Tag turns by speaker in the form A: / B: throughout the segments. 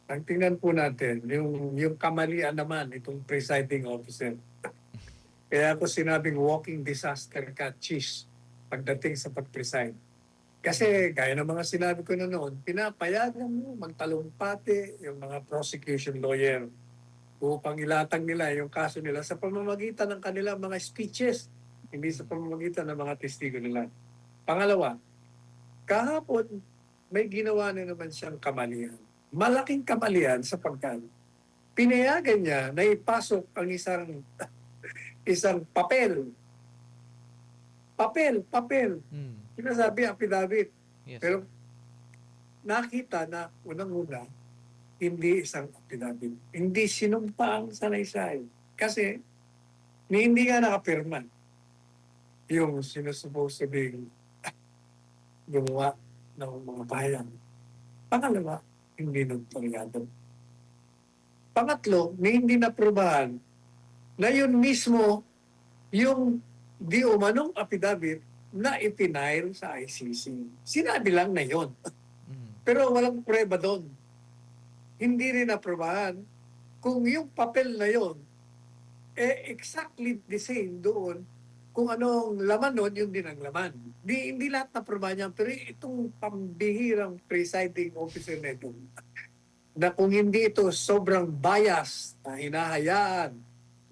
A: Ang tingnan po natin, yung kamalian naman itong presiding officer. Kaya ako sinabing walking disaster ka, cheese, pagdating sa pag-preside. Kasi gaya ng mga sinabi ko na noon, pinapayagan mo magtalumpati yung mga prosecution lawyer upang ilatag nila yung kaso nila sa pamamagitan ng kanilang mga speeches, hindi sa pamamagitan ng mga testigo nila. Pangalawa, kahapon may ginawa na naman siyang kamalian. Malaking kamalian sapagkat pinayagan niya na ipasok ang isang papel. Papel. Sinasabi affidavit.
B: Yes.
A: Pero nakita na unang-una, hindi isang affidavit. Hindi sinumpa ang salaysay. Kasi hindi nga nakapirma yung sinusupposed to be gumawa ng mga bayan. Pangalawa, hindi nagparyado. Pangatlo, hindi naprubahan na yun mismo yung di umanong affidavit na ipinail sa ICC. Sinabi lang na yun. Pero walang prueba doon. Hindi rin naprobahan kung yung papel na yun exactly the same doon kung anong laman nun, yun din ang laman. Hindi lahat naprobahan niya. Pero itong pambihirang presiding officer na ito, na kung hindi ito sobrang bias na hinahayaan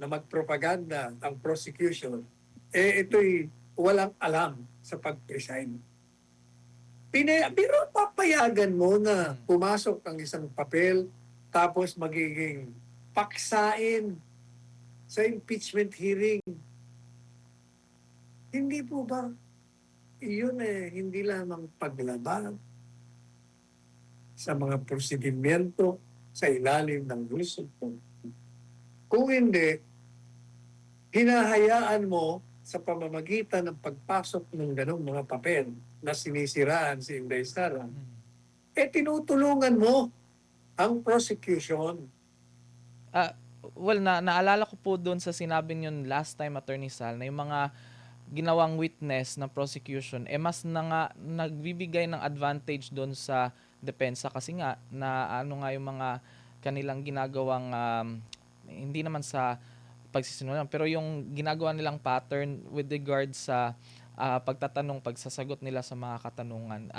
A: na magpropaganda ang prosecution, ito'y walang alam sa pag-preside. Pero papayagan mo na pumasok ang isang papel tapos magiging paksain sa impeachment hearing. Hindi po ba iyon hindi lamang paglaban sa mga prosedimento sa ilalim ng lungsod po? Kung hindi, hinahayaan mo sa pamamagitan ng pagpasok ng ganong mga papel na sinisiraan si Inday Sara, tinutulungan mo ang prosecution.
B: Well, naalala ko po doon sa sinabi niyo last time, Attorney Sal, na yung mga ginawang witness ng prosecution, mas nagbibigay ng advantage doon sa depensa kasi nga, na ano nga yung mga kanilang ginagawang, hindi naman sa pagsisinungaling, pero yung ginagawa nilang pattern with regards sa pagsasagot nila sa mga katanungan.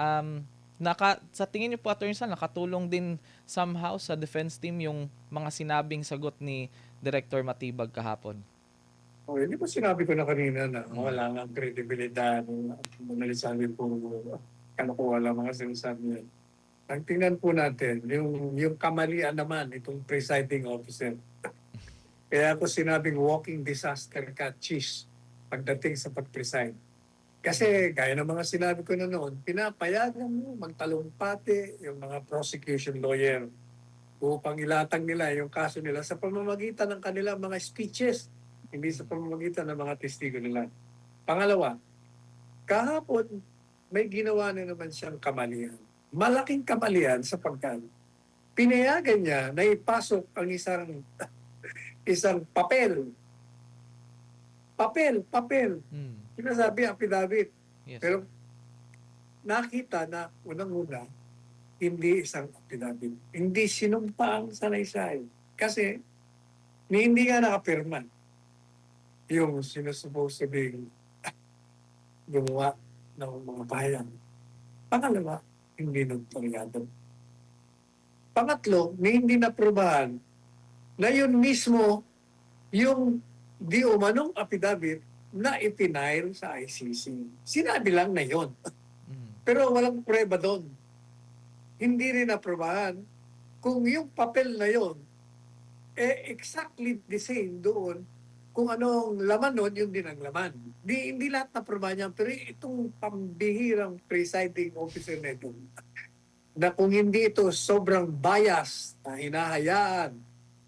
B: Sa tingin niyo po, Attorney Sal, nakatulong din somehow sa defense team yung mga sinabing sagot ni Director Matibag kahapon?
A: Hindi ba sinabi ko na kanina na wala nga kredibilidad, manalisabi po, kalokohan lang mga sinasabi niya. Ang tingnan po natin, yung kamalian naman itong presiding officer. Kaya ako sinabing walking disaster ka, cheese, pagdating sa pag-preside. Kasi gaya ng mga sinabi ko na noon, pinapayagan mo magtalumpati yung mga prosecution lawyer upang ilatag nila yung kaso nila sa pamamagitan ng kanilang mga speeches, hindi sa pamamagitan ng mga testigo nila. Pangalawa, kahapon may ginawa na naman siyang kamalian. Malaking kamalian sapagkat pinayagan niya na ipasok ang isang papel. Papel. Sinasabi affidavit.
B: Yes.
A: Pero nakita na unang-una, hindi isang affidavit. Hindi sinumpa ang salaysay. Kasi hindi nga nakapirma yung sinusupposed to be gumawa ng mga bayan. Pangalawa, hindi nagparyado. Pangatlo, hindi naprubahan na yun mismo yung di umanong affidavit na ipinail sa ICC. Sinabi lang na yun. Pero walang prueba doon. Hindi rin naprobahan kung yung papel na yun exactly the same doon kung anong laman nun, yun din ang laman. Hindi lahat naprobahan niya. Pero itong pambihirang presiding officer na ito, na kung hindi ito sobrang bias na hinahayaan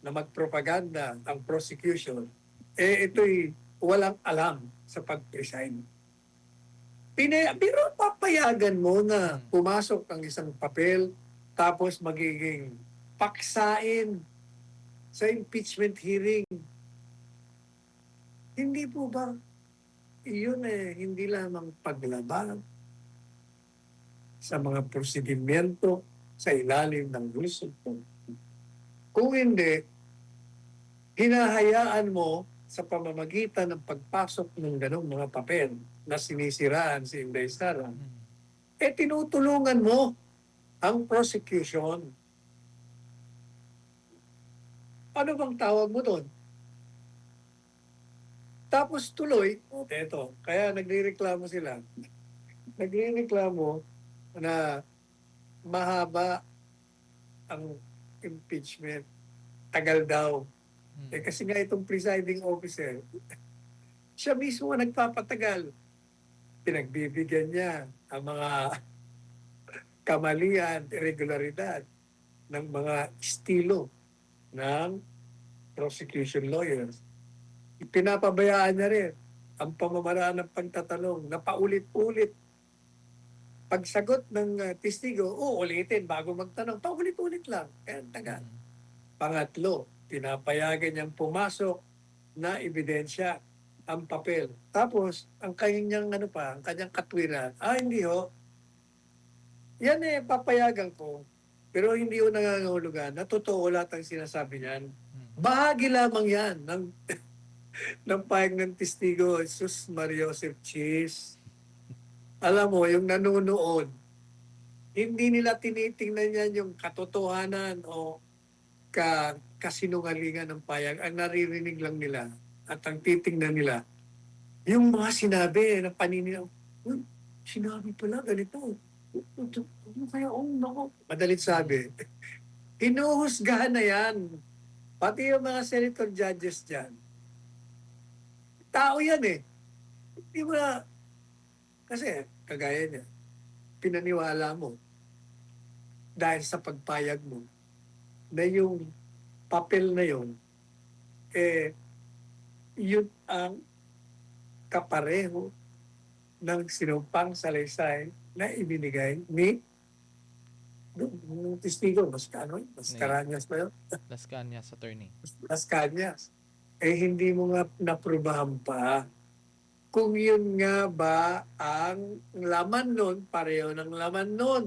A: na magpropaganda ang prosecution, ito'y walang alam sa pag-preside. Pero papayagan mo na pumasok ang isang papel tapos magiging paksain sa impeachment hearing. Hindi po ba iyon hindi lamang paglaban sa mga prosedimento sa ilalim ng lungsod po? Kung hindi, hinahayaan mo sa pamamagitan ng pagpasok ng ganong mga papel na sinisiraan si Inday Sara, tinutulungan mo ang prosecution. Ano bang tawag mo doon? Tapos tuloy, eto, kaya nagrereklamo sila. Nagrereklamo na mahaba ang impeachment. Tagal daw. Kasi nga itong presiding officer, siya mismo ang nagpapatagal. Pinagbibigyan niya ang mga kamalian, irregularidad ng mga estilo ng prosecution lawyers. Pinapabayaan niya rin ang pamamaraan ng pagtatanong na paulit-ulit. Pagsagot ng testigo, ulitin bago magtanong. Paulit-ulit lang. Kaya tagal. Pangatlo, pinapayagan niyang pumasok na ebidensya ang papel. Tapos, ang kanyang ang kanyang katwiran, hindi ho. Yan papayagan ko. Pero hindi ho nangangahulugan na totoo lahat ang sinasabi niyan. Bahagi lamang yan ng pahayag ng testigo, Jesus Maria Joseph Chis. Alam mo, yung nanonood, hindi nila tinitingnan yan yung katotohanan o kasinungalingan ng payag. Ang naririnig lang nila at ang titingnan nila, yung mga sinabi na paninilaw, sinabi pala ganito. Ano kaya, nako. Madalit sabi, hinuhusgahan na yan. Pati yung mga senator judges dyan. Tao yan Di ba, kasi kagaya niya, pinaniwala mo dahil sa pagpayag mo na yung papel na yun, yun ang kapareho ng sinumpang salaysay na ibinigay ni yung testigo, Las Cañas ba yun?
B: Las Cañas, attorney.
A: Las Cañas. Hindi mo nga naprubahan pa kung yun nga ba ang laman nun, pareho ng laman nun.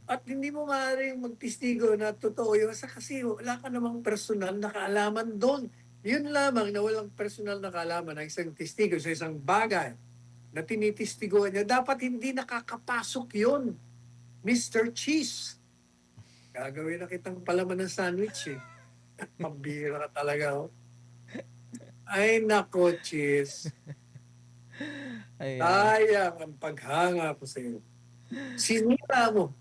A: At hindi mo maaaring magtestigo na totoo yun kasi wala ka namang personal na kaalaman doon. Yun lamang na walang personal na kaalaman ng isang testigo sa isang bagay na tinitistiguan niya, dapat hindi nakakapasok yun. Mr. Cheese. Gagawin na kitang palaman ng sandwich Pambira ka talaga Ay nako, Cheese.
B: Ayan.
A: Sayang ang paghanga ko sa iyo. Sinira mo.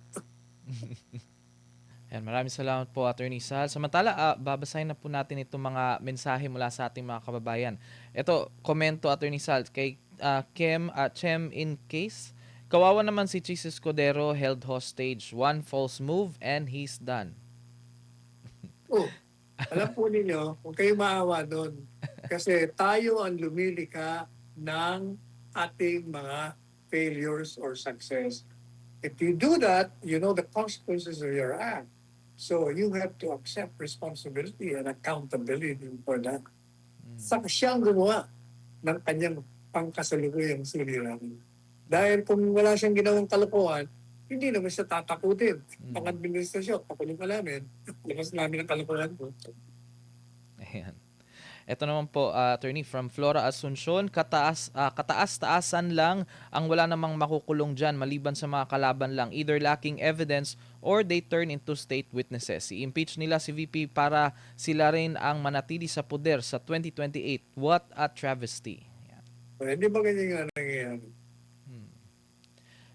B: Ayan, maraming salamat po, Attorney Sal. Samantala, babasahin na po natin itong mga mensahe mula sa ating mga kababayan. Ito, komento, Attorney Sal, kay Chem in case. Kawawa naman si Chis Escudero, held hostage. One false move and he's done.
A: Alam po ninyo, huwag kayong maawa doon. Kasi tayo ang lumilika ng ating mga failures or success. If you do that, you know the consequences of your act. So you have to accept responsibility and accountability for that. Saka siyang gumawa ng kanyang pangkasalukuyang suliranin. Dahil kung wala siyang ginawang kalokohan, hindi naman siya tatakutin. Pang-administrasyon, pakunin ka namin. Labas namin ang kalokohan ko.
B: Ayan. Ito naman po, attorney, from Flora Asuncion, kataas-taasan lang ang wala namang makukulong dyan maliban sa mga kalaban lang, either lacking evidence or they turn into state witnesses. I-impeach nila si VP para sila rin ang manatili sa poder sa 2028. What a travesty. Ayan.
A: Hindi ba ganyan nga nangyayari?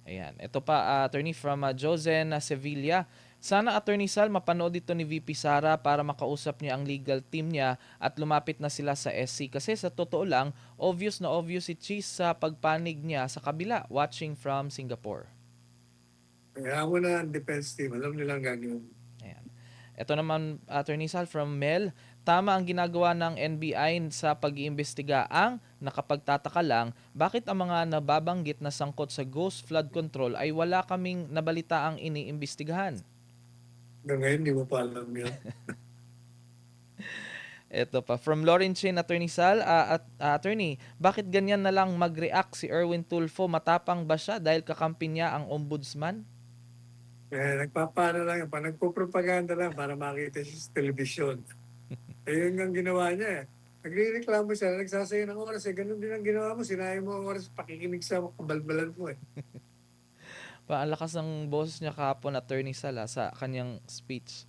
B: Ayan. Ito pa, attorney, from Josen Sevilla. Sana, Attorney Sal, mapanood ito ni VP Sara para makausap niya ang legal team niya at lumapit na sila sa SC. Kasi sa totoo lang, obvious na obvious si Cheese sa pagpanig niya sa kabila, watching from Singapore.
A: Kaya mo na ang defense team. Alam nilang gagawin.
B: Ayan. Ito naman, Attorney Sal, from Mel. Tama ang ginagawa ng NBI sa pag-iimbestiga. Ang nakapagtataka lang, bakit ang mga nababanggit na sangkot sa ghost flood control ay wala kaming nabalitaang iniimbestigahan?
A: Ngayon, hindi mo pa alam yun.
B: Ito pa, from Lauren Chin, Attorney Sal, Attorney, bakit ganyan na lang mag-react si Erwin Tulfo? Matapang ba siya dahil kakampi niya ang ombudsman?
A: Nagpapano lang, nagpo-propaganda lang para makita siya sa telebisyon. Yun ang ginawa niya, eh. Nagrereklamo siya, nagsasayang ng oras, ganun din ang ginawa mo, sinayang mo ang oras pakikinig sa kabalbalan mo, eh.
B: Ang lakas ng boses niya kahapon, Attorney Sala, sa kanyang speech.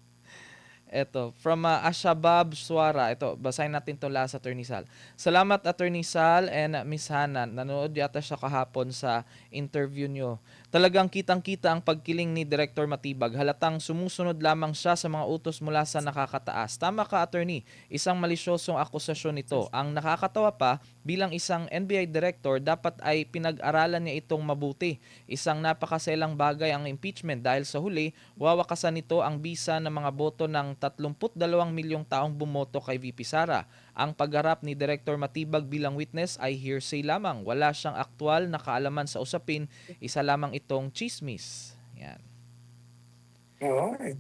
B: Eto, from Ashabab Suara. Ito, basahin natin to last, Attorney Sal. Salamat, Attorney Sal and Miss Hannah. Nanood yata siya kahapon sa interview nyo. Talagang kitang-kita ang pagkiling ni Director Matibag. Halatang sumusunod lamang siya sa mga utos mula sa nakakataas. Tama ka, Attorney. Isang malisyosong akusasyon ito. Ang nakakatawa pa, bilang isang NBI Director, dapat ay pinag-aralan niya itong mabuti. Isang napakaselang bagay ang impeachment dahil sa huli, wawakasan nito ang bisa ng mga boto ng 32 milyong taong bumoto kay VP Sara. Ang pagharap ni Director Matibag bilang witness ay hearsay lamang. Wala siyang aktwal na kaalaman sa usapin. Isa lamang itong chismis. Yan.
A: Oo, eh.